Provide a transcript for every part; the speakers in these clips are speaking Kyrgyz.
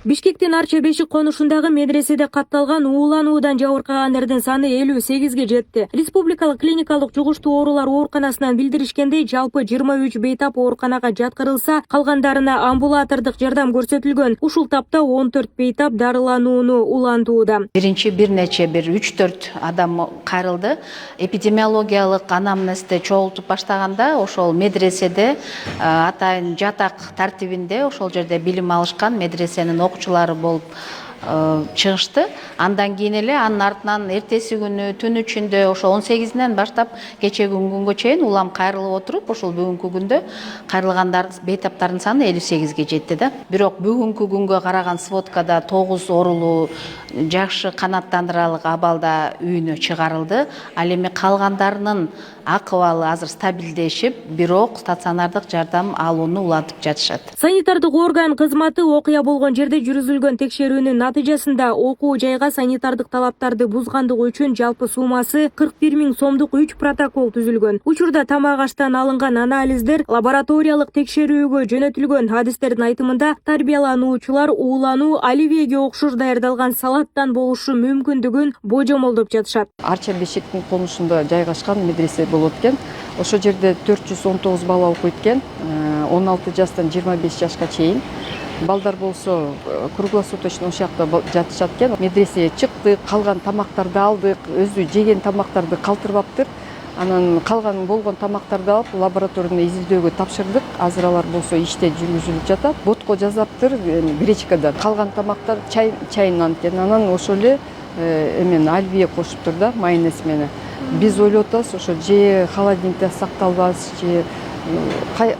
Бишкектин Арча Бешик конушундагы медреседе катталган уулануудан жабыркагандар саны 58-ге жетти. Республикалык клиникалык жугуштуу оорулар ооруканасынан билдиришкендей, жалпы 23 бейтап ооруканага жаткырылса, калгандарына амбулатордук жардам көрсөтүлгөн. Ушул тапта 14 бейтап дарыланууну улантууда. Биринчи бир 3-4 адам кайрылды. Эпидемиологиялык анамнезди чогултуп баштаганда ошол медреседе атайын жатак тартибинде ошол жерде билим алышкан медресенин окуучулары болуп чыгышты. Андан кийин эле анын артынан эртеси күнү түн ичинде ошо 18-ден баштап кечеги күнгө чейин улам кайрылып отуруп, ошол бүгүнкү күндө кайрылгандар бейтаптардын саны 58-ге жетти да. Бирок бүгүнкү күнгө караган сводкада 9 оорулуу жакшы канааттандырарлык абалда үйүнө чыгарылды. Ал эми калгандарынын акыбалы азыр стабилдешип, бирок стационардык жардам алууну улантып жатышат. Санитардык орган кызматы окуя болгон жерде жүргүзүлгөн текшерүүнүн натыйжасында окуу жайга санитардык талаптарды бузгандыгы үчүн жалпы суммасы 41 000 сомдук 3 протокол түзүлгөн. Учурда тамак аштан алынган анализдер лабораториялык текшерүүгө жөнөтүлгөн. Адистердин айтымында, тарбиялануучулар уулануу оливьеге окшош даярдалган салаттан болушу мүмкүндүгүн божомолдоп жатышат. Арча Бешиктин конушунда жайгашкан медресе болот экен. Ошол жерде 419 бала окуйт экен, 16 жаштан 25 жашка чейин. Балдар болсо круглосуточно ошол жакта жатышат экен. Медресеге чыктык, калган тамактарды алдык, өзү жеген тамактарды калтырбаптыр. Анан калган болгон тамактарды алып лабораторный изилдөөгө тапшырдык. Азыр алар болсо иште жүргүзүлүп жатат. Ботко жазаптыр, гречкадан калган тамактар чайынан экен. Анан ошол эле эмен оливье кошуптур да, майонез менен. Биз ойлоп атабыз, ошо же холодильникте сакталбас, же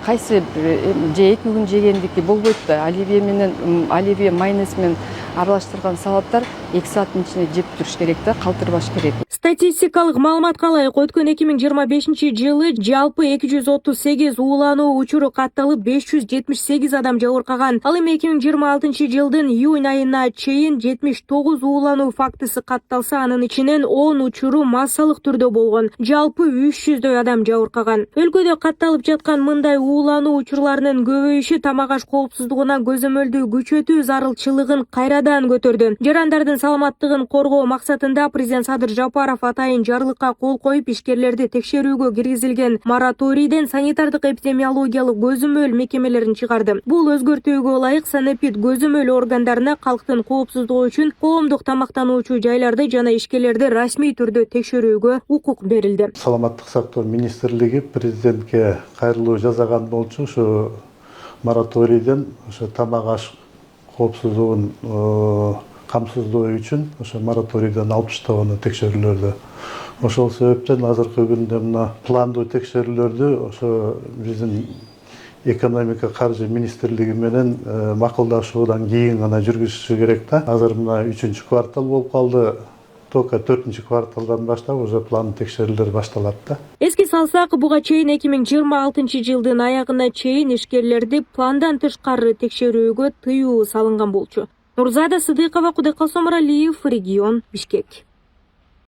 кайсы же 2 күн жегендики болбойт да. Оливье майонез менен аралаштырган салаттар 2 сааттын ичинде жеп туруш керек да, калтырбаш керек. Статистикалык маалыматка ылайык, өткөн 2025-жылы жалпы 238 уулануу учуру катталып, 578 адам жабыркаган. Ал эми 2026-жылдын июнь айына чейин 79 уулануу фактысы катталса, анын ичинен 10 учуру массалык түрдө болгон. Жалпы 300дөй адам жабыркаган. Өлкөдө катталып жаткан мындай уулануу учурларынын көбөйүшү тамак аш коопсуздугуна көзөмөлдүү күчөтүү зарылчылыгын кайрадан көтөрдү. Жарандардын саламаттыгын коргоо максатында президент Садыр Жапаров атайын жарлыкка кол коюп, ишкерлерди текшерүүгө киргизилген мораторийден санитардык эпидемиологиялык көзөмөл мекемелерин чыгарды. Бул өзгөртүүгө ылайык санэпид көзөмөл органдарына калктын коопсуздугу үчүн коомдук тамактануучу жайларды жана ишкерлерди расмий түрдө текшерүүгө укук берилди. Саламаттык сактоо министрлиги президентке кайрылуу жасаган болчу ушу мораторийден ошо тамак аш коопсуздугун камсыздоо үчүн ошо мораторийден алып таштаганы текшерүүлөрдү. Ошол себептен азыркы күндө мына пландуу текшерүүлөрдү ошо биздин экономика каржы министрлиги менен макулдашуудан кийин гана жүргүзүшү керек да. Азыр мына 3-квартал болуп калды. Только 4-кварталдан баштап уже план текшерүүлөр башталат да. Эске салсак, буга чейин 2026-жылдын аягына чейин ишкерлерди пландан тышкары текшерүүгө тыюу салынган болчу. Нурзада Сыдыкова, Кудайкалык Соморалиев, регион, Бишкек.